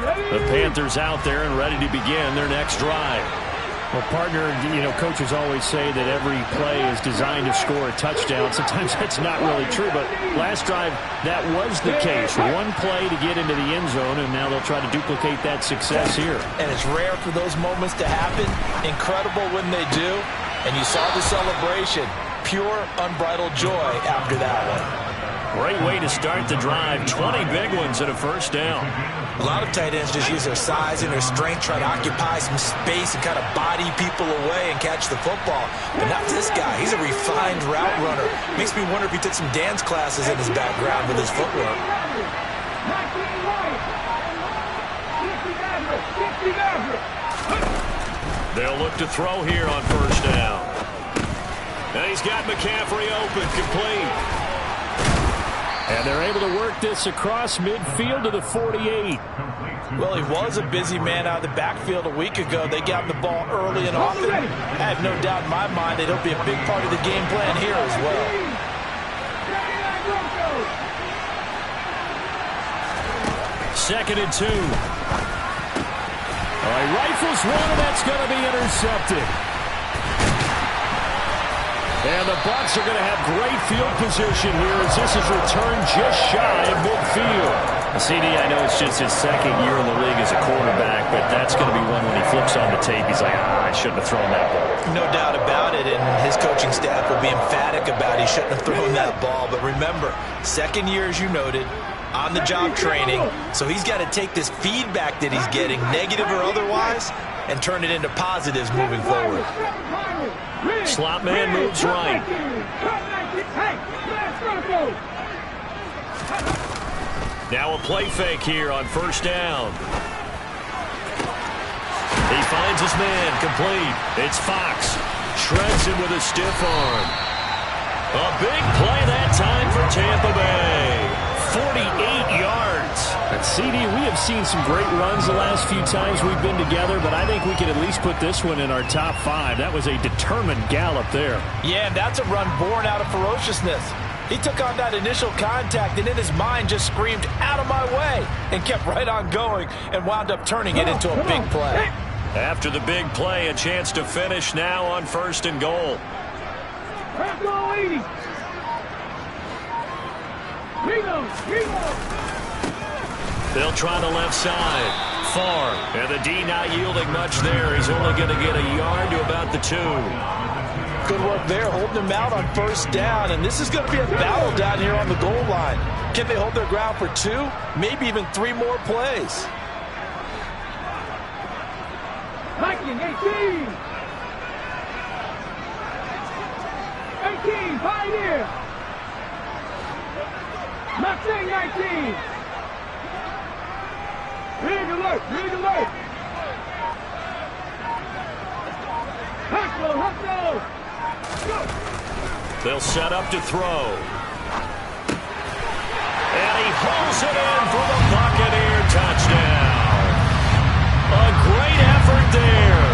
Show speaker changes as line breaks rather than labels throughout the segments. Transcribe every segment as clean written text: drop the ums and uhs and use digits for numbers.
The Panthers out there and ready to begin their next drive.
Well, partner, coaches always say that every play is designed to score a touchdown. Sometimes that's not really true, but last drive, that was the case. One play to get into the end zone, and now they'll try to duplicate that success here.
And it's rare for those moments to happen. Incredible when they do. And you saw the celebration. Pure, unbridled joy after that one.
Great way to start the drive. 20 big ones and a first down.
A lot of tight ends just use their size and their strength, try to occupy some space and kind of body people away and catch the football. But not this guy. He's a refined route runner. Makes me wonder if he took some dance classes in his background with his footwork.
They'll look to throw here on first down. And he's got McCaffrey open, complete.
And they're able to work this across midfield to the 48.
Well, he was a busy man out of the backfield a week ago. They got him the ball early and often. I have no doubt in my mind that he'll be a big part of the game plan here as well.
Second and 2.
All right, rifles one, and that's going to be intercepted. And the Bucs are going to have great field position here as this is returned just shy of midfield.
CD, I know it's just his second year in the league as a quarterback, but that's going to be one when he flips on the tape. He's like, I shouldn't have thrown that ball.
No doubt about it, and his coaching staff will be emphatic about he shouldn't have thrown that ball. But remember, second year, as you noted, on-the-job training, so he's got to take this feedback that he's getting, negative or otherwise, and turn it into positives moving forward.
Slot man moves right. Now a play fake here on first down. He finds his man, complete. It's Fox. Shreds him with a stiff arm. A big play that time for Tampa Bay. 48 yards.
At CD, we have seen some great runs the last few times we've been together, but I think we could at least put this one in our top 5. That was a determined gallop there.
Yeah, and that's a run born out of ferociousness. He took on that initial contact and in his mind just screamed, out of my way, and kept right on going and wound up turning it into a big play.
After the big play, a chance to finish now on first and goal. They'll try the left side. Far. And the D not yielding much there. He's only going to get a yard to about the 2.
Good work there, holding him out on first down. And this is going to be a battle down here on the goal line. Can they hold their ground for 2? Maybe even 3 more plays.
18, Pioneer. Maxine 19. Big alert, big alert. Hustle.
They'll set up to throw. And he holds it in for the Buccaneer touchdown. A great effort there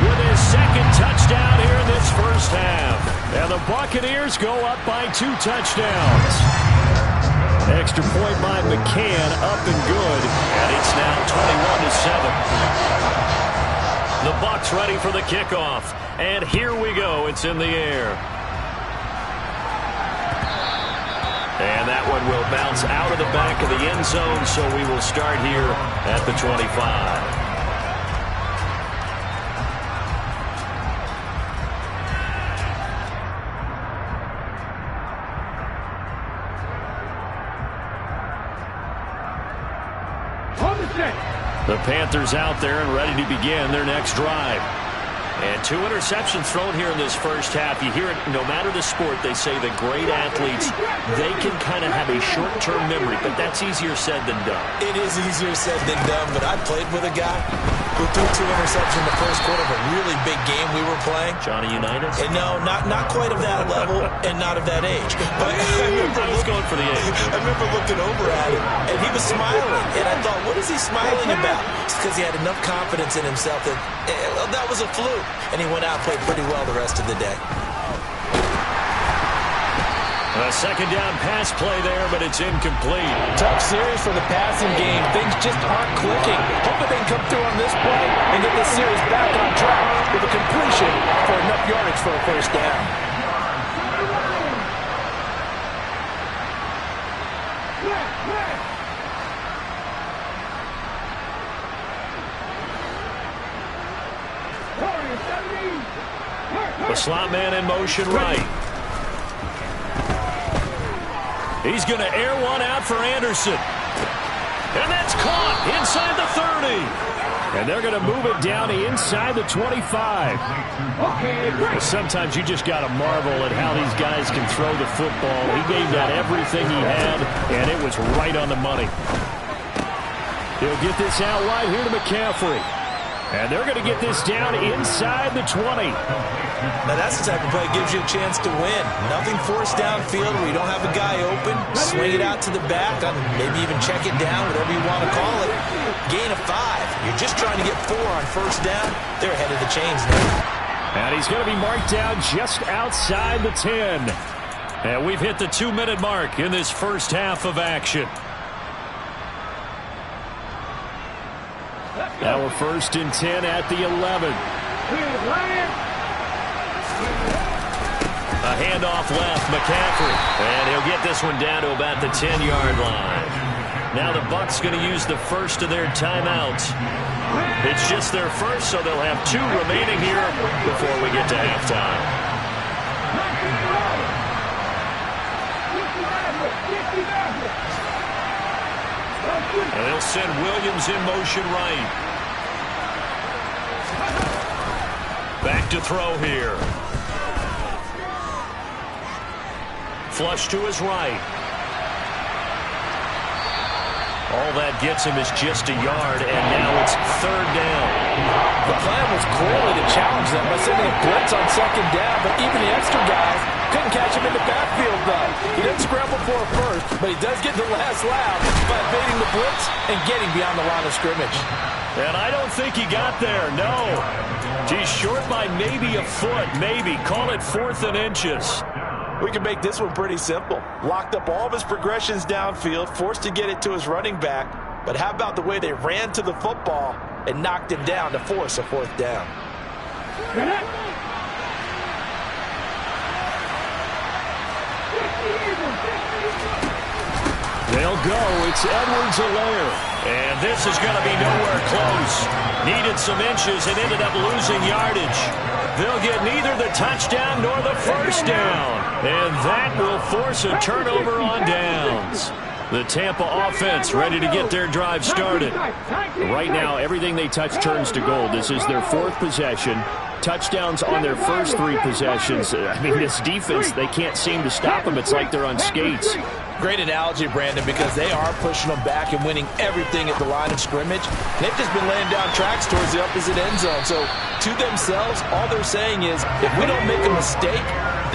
with his second touchdown here in this first half. And the Buccaneers go up by 2 touchdowns. Extra point by McCann, up and good. And it's now 21-7. The Bucs ready for the kickoff. And here we go. It's in the air. And that one will bounce out of the back of the end zone, so we will start here at the 25. The Panthers out there and ready to begin their next drive. And 2 interceptions thrown here in this first half. You hear it, no matter the sport, they say the great athletes, they can kind of have a short-term memory, but that's easier said than done.
It is easier said than done, but I played with a guy who threw 2 interceptions in the first quarter of a really big game we were playing.
Johnny Unitas?
And no, not quite of that level and not of that age. But
I was going for the age.
I remember looking over at him, and he was smiling. And I thought, what is he smiling about? It's because he had enough confidence in himself that that was a fluke. And he went out and played pretty well the rest of the day.
A second down pass play there, but it's incomplete.
Tough series for the passing game. Things just aren't clicking. Hoping they can come through on this play and get this series back on track with a completion for enough yardage for a first down.
The slot man in motion right. He's going to air one out for Anderson. And that's caught inside the 30. And they're going to move it down inside the 25. Sometimes you just got to marvel at how these guys can throw the football. He gave that everything he had, and it was right on the money. He'll get this out wide here to McCaffrey. And they're going to get this down inside the 20.
Now that's the type of play that gives you a chance to win. Nothing forced downfield where you don't have a guy open. Swing it out to the back, maybe even check it down, whatever you want to call it. Gain of 5. You're just trying to get 4 on first down. They're ahead of the chains now.
And he's going to be marked down just outside the 10. And we've hit the 2-minute mark in this first half of action. Now we're 1st and 10 at the 11. A handoff left, McCaffrey. And he'll get this one down to about the 10-yard line. Now the Bucs going to use the first of their timeouts. It's just their first, so they'll have 2 remaining here before we get to halftime. And they'll send Williams in motion right. Back to throw here. Flush to his right. All that gets him is just a yard, and now it's 3rd down.
The plan was clearly to challenge them by sending a blitz on 2nd down, but even the extra guys couldn't catch him in the backfield, though. He didn't scramble for a first, but he does get the last laugh by evading the blitz and getting beyond the line of scrimmage.
And I don't think he got there, no. He's short by maybe a foot, maybe. Call it 4th and inches.
We can make this one pretty simple. Locked up all of his progressions downfield, forced to get it to his running back. But how about the way they ran to the football and knocked him down to force a 4th down?
They'll go. It's Edwards-Helaire. And this is going to be nowhere close. Needed some inches and ended up losing yardage. They'll get neither the touchdown nor the first down. And that will force a turnover on downs. The Tampa offense ready to get their drive started. Right now, everything they touch turns to gold. This is their 4th possession. Touchdowns on their first 3 possessions. I mean, this defense, they can't seem to stop them. It's like they're on skates.
Great analogy, Brandon, because they are pushing them back and winning everything at the line of scrimmage. They've just been laying down tracks towards the opposite end zone. So, to themselves, all they're saying is, if we don't make a mistake,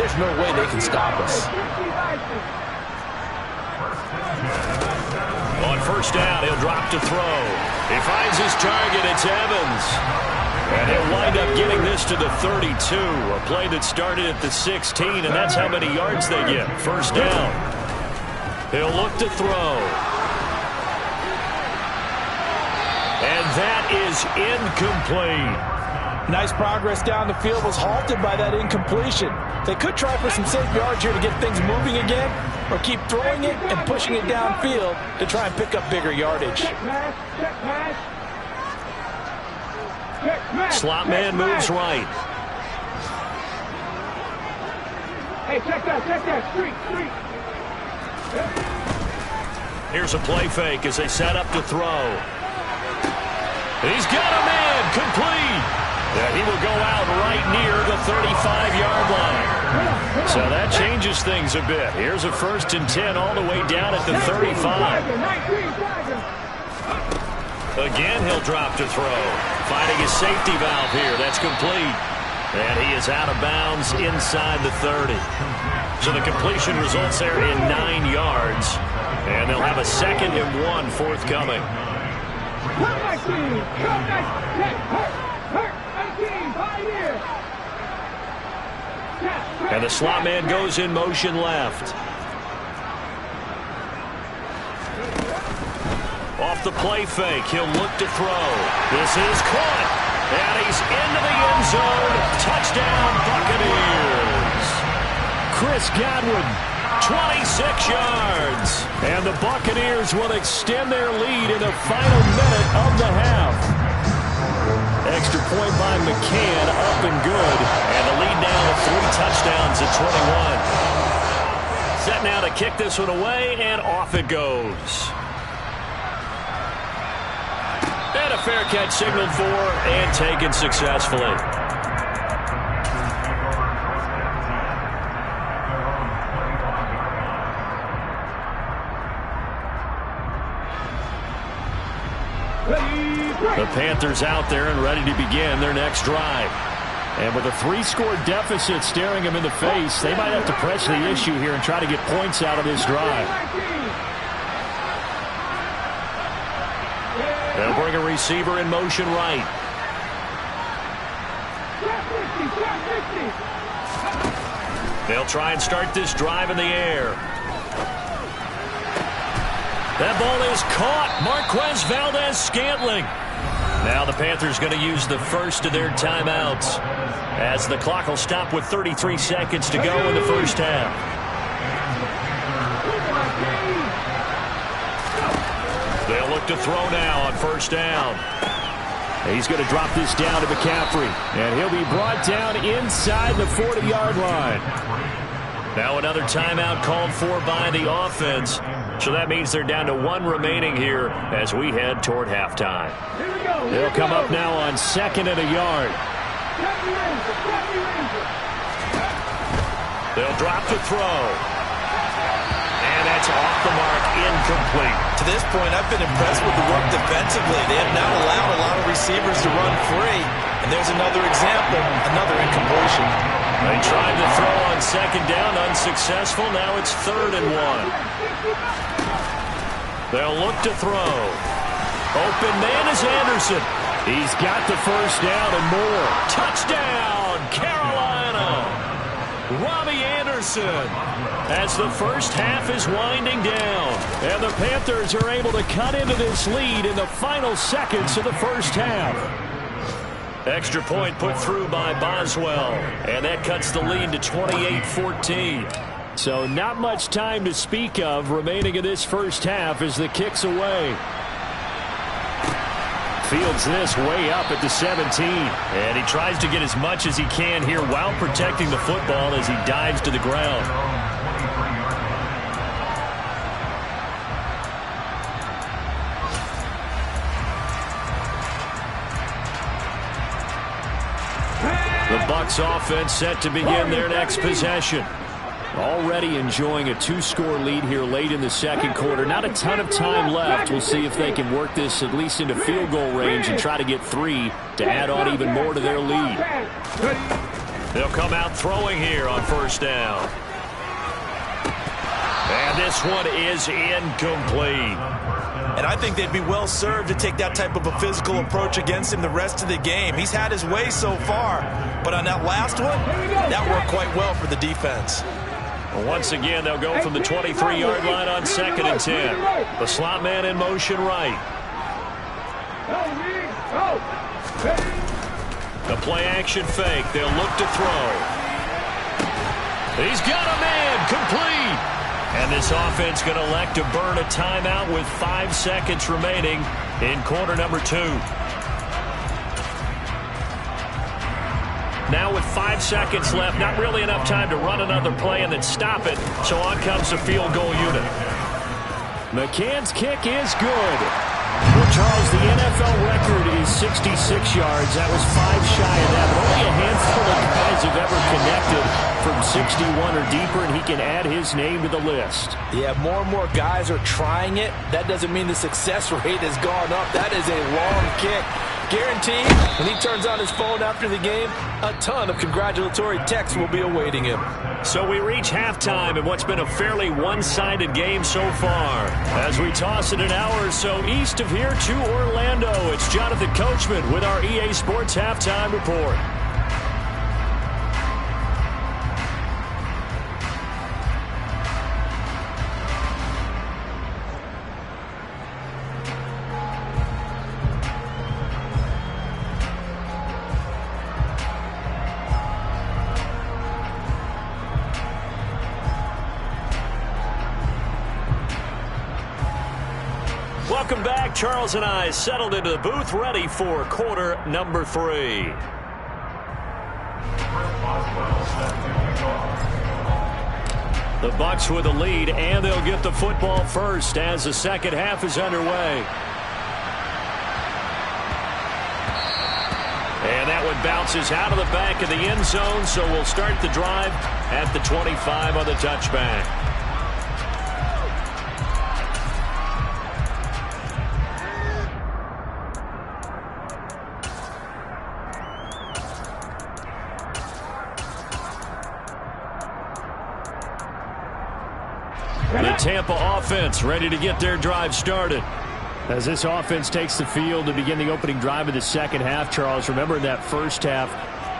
there's no way they can stop us.
On first down, he'll drop to throw. He finds his target. It's Evans. And he'll wind up getting this to the 32. A play that started at the 16, and that's how many yards they get. First down. He'll look to throw. And that is incomplete.
Nice progress down the field, was halted by that incompletion. They could try for some safe yards here to get things moving again, or keep throwing it and pushing it downfield to try and pick up bigger yardage.
Slot man moves right.
Hey, check that, street.
Here's a play fake as they set up to throw. He's got a man, complete. Yeah, he will go out right near the 35-yard line. So that changes things a bit. Here's a 1st and 10 all the way down at the 35. Again, he'll drop to throw. Finding his safety valve here. That's complete. And he is out of bounds inside the 30. So the completion results there in 9 yards. And they'll have a 2nd and 1 forthcoming. And the slot man goes in motion left. Off the play fake, he'll look to throw. This is caught, and he's into the end zone. Touchdown, Buccaneers. Chris Godwin, 26 yards. And the Buccaneers will extend their lead in the final minute of the half. Extra point by McCann, up and good. And the lead now of 3 touchdowns at 21. Set now to kick this one away, and off it goes. And a fair catch signaled for and taken successfully. The Panthers out there and ready to begin their next drive. And with a 3-score deficit staring them in the face, they might have to press the issue here and try to get points out of this drive. They'll bring a receiver in motion right. They'll try and start this drive in the air. That ball is caught. Marquez Valdes-Scantling. Now the Panthers going to use the first of their timeouts as the clock will stop with 33 seconds to go in the first half. They'll look to throw now on first down. He's going to drop this down to McCaffrey, and he'll be brought down inside the 40-yard line. Now another timeout called for by the offense. So that means they're down to 1 remaining here as we head toward halftime. They'll come up now on 2nd and a yard. They'll drop to throw. And that's off the mark, incomplete.
To this point, I've been impressed with the work defensively. They have not allowed a lot of receivers to run free. And there's another example, another incompletion.
They tried to throw on 2nd down, unsuccessful. Now it's 3rd and 1. They'll look to throw. Open man is Anderson. He's got the first down and more. Touchdown, Carolina. Robbie Anderson. As the first half is winding down. And the Panthers are able to cut into this lead in the final seconds of the first half. Extra point put through by Boswell. And that cuts the lead to 28-14. So not much time to speak of remaining in this first half as the kick's away. Fields this way up at the 17. And he tries to get as much as he can here while protecting the football as he dives to the ground. The Bucs offense set to begin their next possession. Already enjoying a 2-score lead here late in the second quarter. Not a ton of time left. We'll see if they can work this at least into field goal range and try to get 3 to add on even more to their lead. They'll come out throwing here on first down. And this one is incomplete.
And I think they'd be well served to take that type of a physical approach against him the rest of the game. He's had his way so far, but on that last one, that worked quite well for the defense.
Once again, they'll go from the 23-yard line on 2nd and 10. The slot man in motion right. The play action fake. They'll look to throw. He's got a man, complete. And this offense going to elect to burn a timeout with 5 seconds remaining in quarter number 2. Now with 5 seconds left, not really enough time to run another play and then stop it. So on comes the field goal unit. McCann's kick is good. Well, Charles, the NFL record is 66 yards. That was 5 shy of that, but only a handful of guys have ever connected from 61 or deeper, and he can add his name to the list.
Yeah, more and more guys are trying it. That doesn't mean the success rate has gone up. That is a long kick. Guaranteed, when he turns on his phone after the game, a ton of congratulatory texts will be awaiting him.
So we reach halftime in what's been a fairly one-sided game so far. As we toss it an hour or so east of here to Orlando, it's Jonathan Coachman with our EA Sports Halftime Report. Charles and I settled into the booth, ready for quarter number 3. The Bucs with the lead, and they'll get the football first as the second half is underway. And that one bounces out of the back of the end zone, so we'll start the drive at the 25 on the touchback. The Tampa offense ready to get their drive started.
As this offense takes the field to begin the opening drive of the second half, Charles, remember that first half,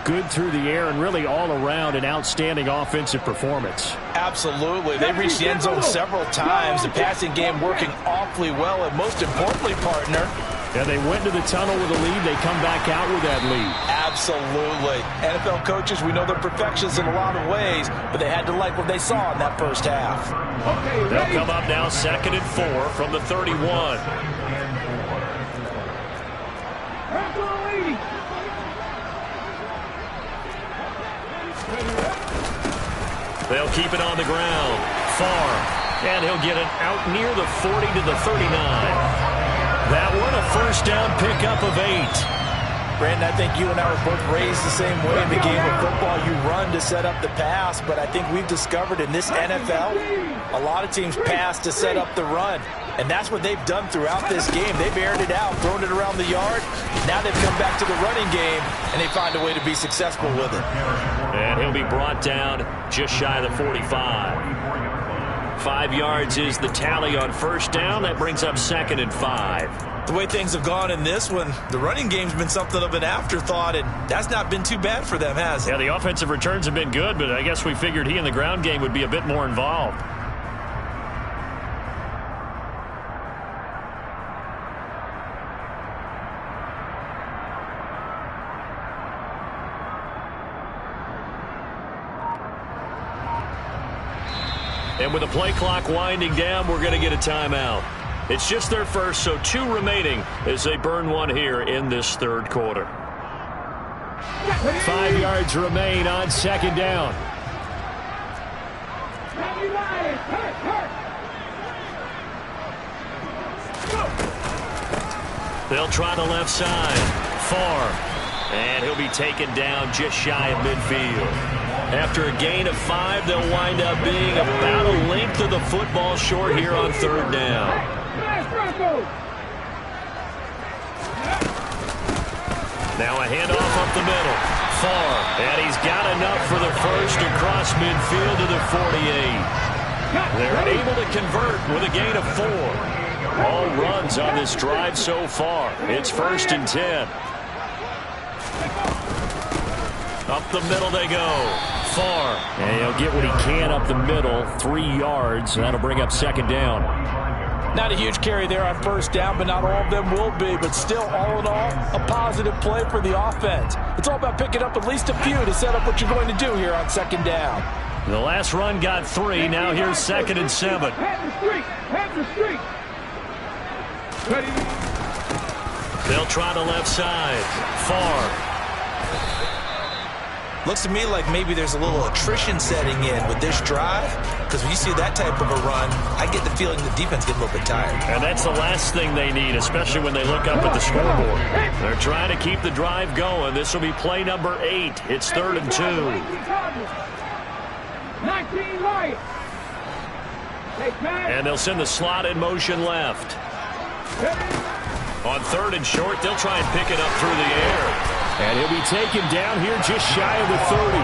good through the air and really all around an outstanding offensive performance.
Absolutely. They reached the end zone several times. The passing game working awfully well, and most importantly, partner,
yeah, they went to the tunnel with a lead. They come back out with that lead.
Absolutely. NFL coaches, we know they're perfectionists in a lot of ways, but they had to like what they saw in that first half.
They'll come up now 2nd and 4 from the 31. They'll keep it on the ground. Far. And he'll get it out near the 40 to the 39. That one a first down pickup of 8.
Brandon, I think you and I were both raised the same way in the game of football. You run to set up the pass, but I think we've discovered in this NFL, a lot of teams pass to set up the run. And that's what they've done throughout this game. They've aired it out, thrown it around the yard. Now they've come back to the running game, and they find a way to be successful with it.
And he'll be brought down just shy of the 45. 5 yards is the tally on first down. That brings up 2nd and 5.
The way things have gone in this one, the running game's been something of an afterthought, and that's not been too bad for them, has it?
Yeah, the offensive returns have been good, but I guess we figured he in the ground game would be a bit more involved.
And with the play clock winding down, we're going to get a timeout. It's just their first, so 2 remaining as they burn one here in this third quarter.
5 yards remain on 2nd down.
They'll try the left side. Far. And he'll be taken down just shy of midfield. After a gain of 5, they'll wind up being about a length of the football short here on 3rd down. Now a handoff up the middle. Far. And he's got enough for the first across midfield to the 48. They're able to convert with a gain of 4. All runs on this drive so far. It's 1st and 10. Up the middle they go. Far.
And he'll get what he can up the middle. 3 yards. And that'll bring up 2nd down.
Not a huge carry there on first down, but not all of them will be. But still, all in all, a positive play for the offense. It's all about picking up at least a few to set up what you're going to do here on 2nd down.
The last run got 3. Now here's 2nd and 7. They'll try the left side. Far.
Looks to me like maybe there's a little attrition setting in with this drive, because when you see that type of a run, I get the feeling the defense gets a little bit tired.
And that's the last thing they need, especially when they look up at the scoreboard. They're trying to keep the drive going. This will be play number 8. It's 3rd and 2.
19 right.
And they'll send the slot in motion left. On 3rd and short, they'll try and pick it up through the air.
And he'll be taken down here just shy of the 30.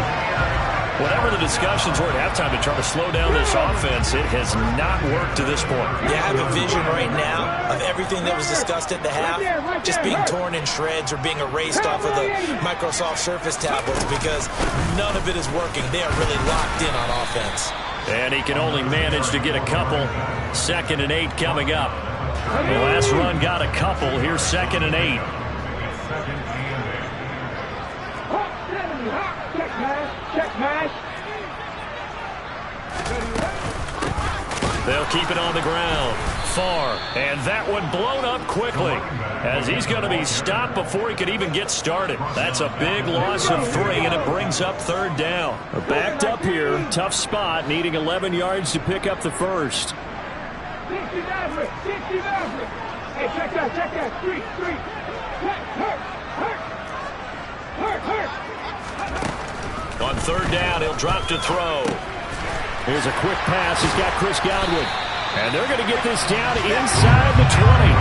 Whatever the discussions were at halftime to try to slow down this offense, it has not worked to this point.
Yeah, I have a vision right now of everything that was discussed at the half just being torn in shreds or being erased off of the Microsoft Surface tablets, because none of it is working. They are really locked in on offense.
And he can only manage to get a couple. 2nd and 8 coming up. The last run got a couple. Here's 2nd and 8. They'll keep it on the ground.
far. And that one blown up quickly, as he's going to be stopped before he could even get started. That's a big loss of 3, and it brings up 3rd down. They're backed up here. Tough spot, needing 11 yards to pick up the first.
60 Nazareth. Hey, check that. Street. Hurt.
On 3rd down, he'll drop to throw. Here's a quick pass. He's got Chris Godwin. And they're going to get this down inside the 20.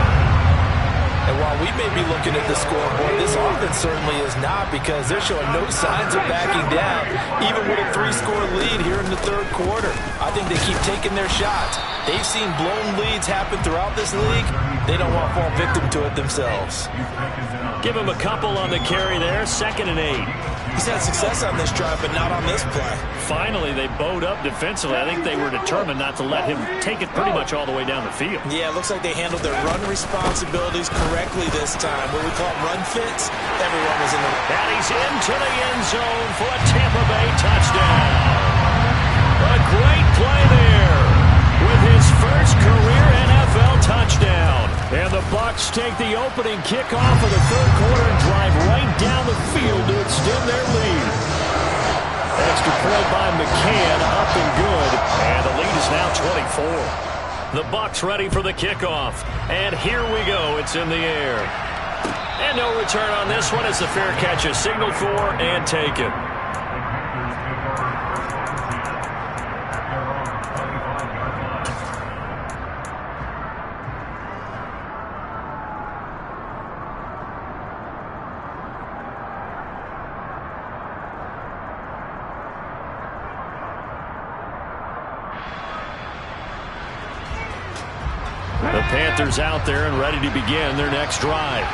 And while we may be looking at the scoreboard, this offense certainly is not, because they're showing no signs of backing down, even with a 3-score lead here in the 3rd quarter. I think they keep taking their shots. They've seen blown leads happen throughout this league. They don't want to fall victim to it themselves.
Give him a couple on the carry there. 2nd and 8.
He's had success on this drive, but not on this play.
Finally, they bowed up defensively. I think they were determined not to let him take it pretty much all the way down the field.
Yeah, it looks like they handled their run responsibilities correctly this time. What we call run fits, everyone was in the...
And he's into the end zone for a Tampa Bay touchdown. A great play there with his first career NFL touchdown. And the Bucs take the opening kickoff of the 3rd quarter and drive right down the field to extend their lead. Extra point by McCann, up and good. And the lead is now 24. The Bucs ready for the kickoff. And here we go. It's in the air. And no return on this one as the fair catch is signaled for and taken. The Panthers out there and ready to begin their next drive.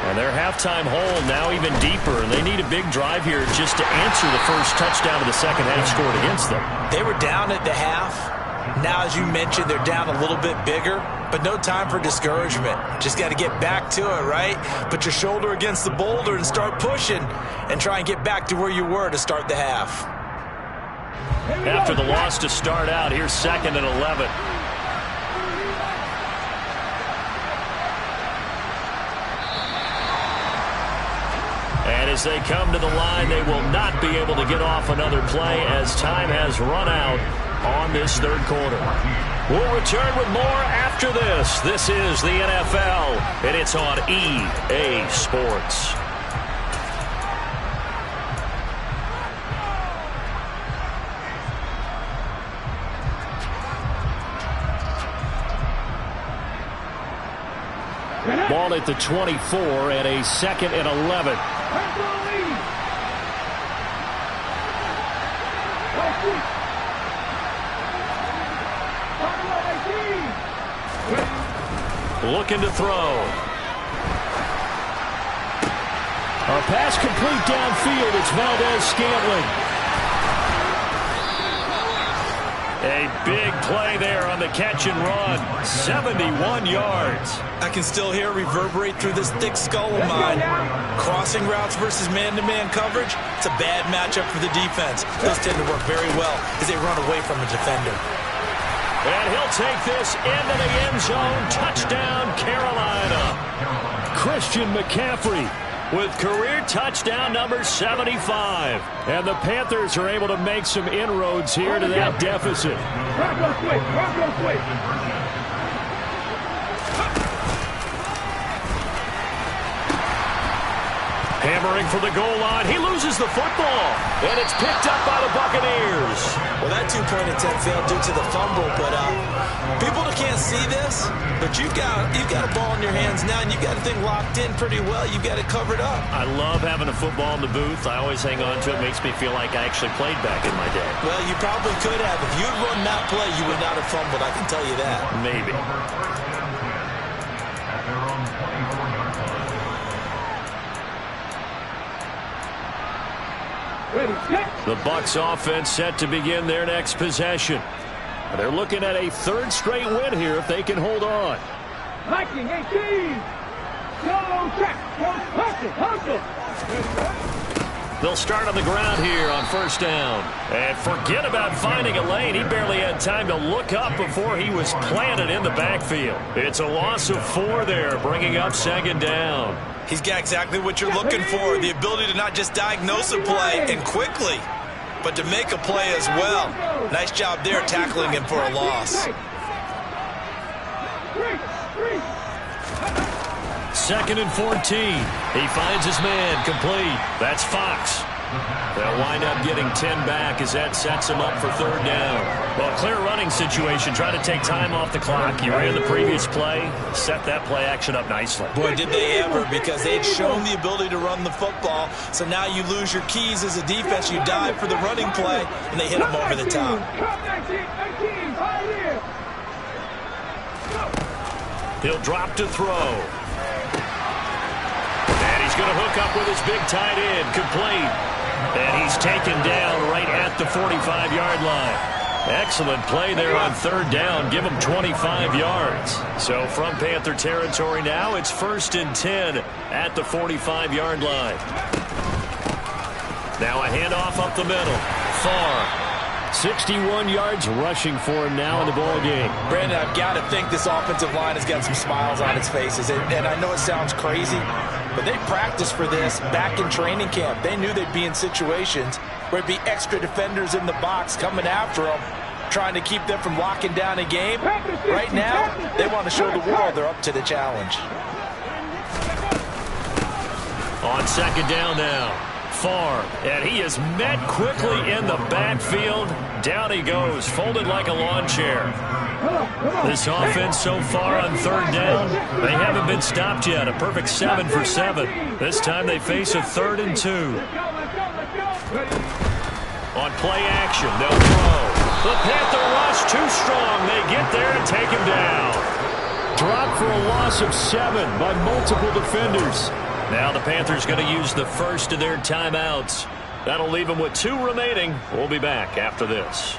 And their halftime hole now even deeper, and they need a big drive here just to answer the first touchdown of the second half scored against them.
They were down at the half. Now, as you mentioned, they're down a little bit bigger, but no time for discouragement. Just got to get back to it, right? Put your shoulder against the boulder and start pushing and try and get back to where you were to start the half.
After the loss to start out, here's 2nd and 11. And as they come to the line, they will not be able to get off another play as time has run out on this 3rd quarter. We'll return with more after this. This is the NFL, and it's on EA Sports. Ball at the 24 and a 2nd and 11. Looking to throw. A pass complete downfield. It's Valdez-Scantling. A big play there on the catch and run. 71 yards.
I can still hear it reverberate through this thick skull of mine. Crossing routes versus man-to-man coverage, it's a bad matchup for the defense. Those tend to work very well as they run away from a defender.
And he'll take this into the end zone. Touchdown, Carolina. Christian McCaffrey with career touchdown number 75. And the Panthers are able to make some inroads here to that deficit.
Bronco quick.
Hammering for the goal line. He loses the football. And it's picked up by the Buccaneers.
Well, that two-point attempt failed due to the fumble, but people can't see this, but you've got a ball in your hands now, and you've got the thing locked in pretty well. You've got it covered up.
I love having a football in the booth. I always hang on to it. It makes me feel like I actually played back in my day.
Well, you probably could have. If you'd run that play, you would not have fumbled. I can tell you that.
Maybe. The Bucs offense set to begin their next possession. They're looking at a 3rd straight win here if they can hold on.
Hiking 18. Solo check. Hustle.
They'll start on the ground here on first down. And forget about finding a lane. He barely had time to look up before he was planted in the backfield. It's a loss of 4 there, bringing up second down.
He's got exactly what you're looking for, the ability to not just diagnose a play and quickly, but to make a play as well. Nice job there tackling him for a loss.
Second and 14. He finds his man complete. That's Fox. They'll wind up getting 10 back as that sets him up for third down. Well, clear running situation. Try to take time off the clock. You ran the previous play. Set that play action up nicely.
Boy, did they ever, because they'd shown the ability to run the football. So now you lose your keys as a defense. You dive for the running play, and they hit him over the top.
He'll drop to throw. And he's going to hook up with his big tight end. Complete. And he's taken down right at the 45-yard line. Excellent play there on third down. Give him 25 yards. So from Panther territory now, it's 1st and 10 at the 45-yard line. Now a handoff up the middle. Far. 61 yards rushing for him now in the ball game.
Brandon, I've got to think this offensive line has got some smiles on its faces. And I know it sounds crazy, but they practiced for this back in training camp. They knew they'd be in situations where it'd be extra defenders in the box coming after them, trying to keep them from locking down a game. Right now, they want to show the world they're up to the challenge.
On second down now. Far, and he is met quickly in the backfield. Down he goes, folded like a lawn chair. This offense so far on third down, they haven't been stopped yet. A perfect 7 for 7. This time they face a 3rd and 2. On play action, they'll throw. The Panther rush too strong. They get there and take him down. Dropped for a loss of 7 by multiple defenders. Now the Panthers going to use the first of their timeouts. That'll leave them with 2 remaining. We'll be back after this.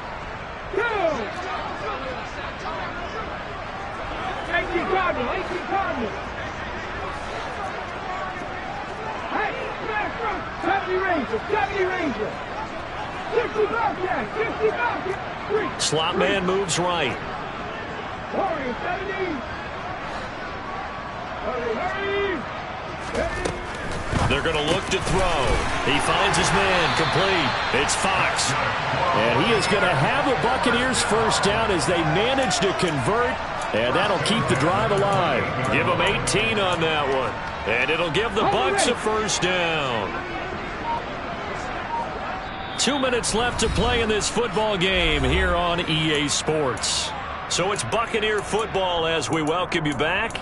Slot man moves right. They're going to look to throw. He finds his man complete. It's Fox. And he is going to have the Buccaneers first down as they manage to convert. And that'll keep the drive alive. Give them 18 on that one. And it'll give the Bucs a first down. 2 minutes left to play in this football game here on EA Sports. So it's Buccaneer football as we welcome you back.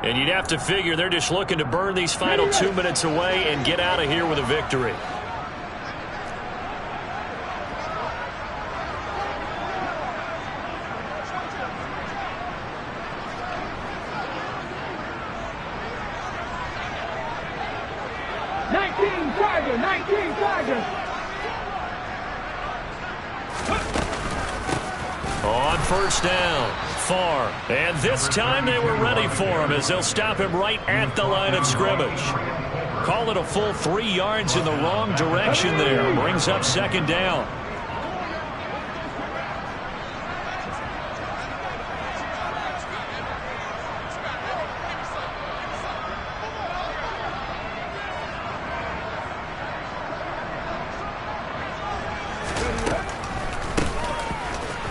And you'd have to figure they're just looking to burn these final 2 minutes away and get out of here with a victory. On first down, Far. And this time they were ready for him as they'll stop him right at the line of scrimmage. Call it a full 3 yards in the wrong direction there. Brings up second down.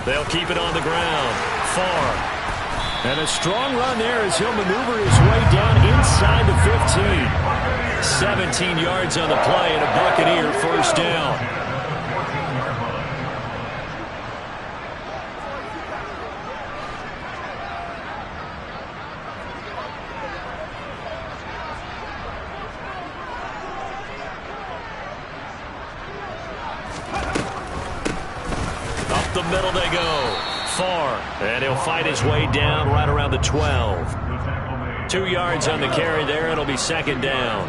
They'll keep it on the ground. Far. And a strong run there as he'll maneuver his way down inside the 15. 17 yards on the play and a Buccaneer first down. Up the middle they go. Far. And he'll fight his way down right around the 12. 2 yards on the carry there. It'll be second down.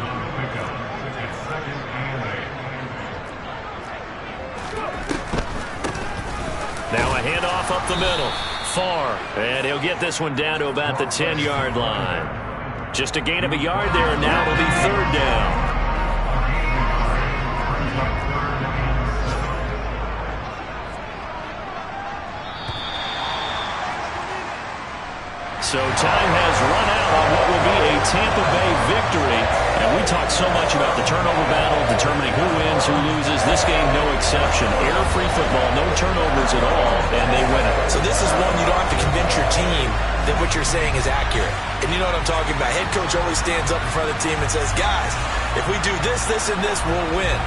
Now a handoff up the middle. Far. And he'll get this one down to about the 10-yard line. Just a gain of a yard there, and now it'll be third down. So time has run out on what will be a Tampa Bay victory. And we talk so much about the turnover battle, determining who wins, who loses. This game, no exception. Error-free football, no turnovers at all, and they win it.
So this is one you don't have to convince your team that what you're saying is accurate. And you know what I'm talking about. Head coach always stands up in front of the team and says, guys, if we do this, this, and this, we'll win.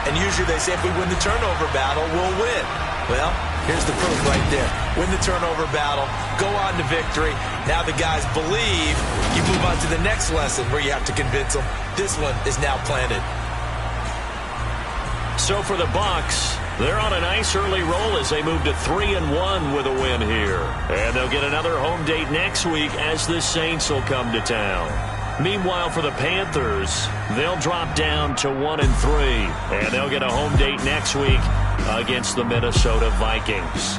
And usually they say if we win the turnover battle, we'll win. Well, here's the proof right there. Win the turnover battle, go on to victory. Now the guys believe. You move on to the next lesson where you have to convince them. This one is now planted.
So for the Bucs, they're on a nice early roll as they move to 3-1 with a win here. And they'll get another home date next week as the Saints will come to town. Meanwhile, for the Panthers, they'll drop down to 1-3. And they'll get a home date next week against the Minnesota Vikings.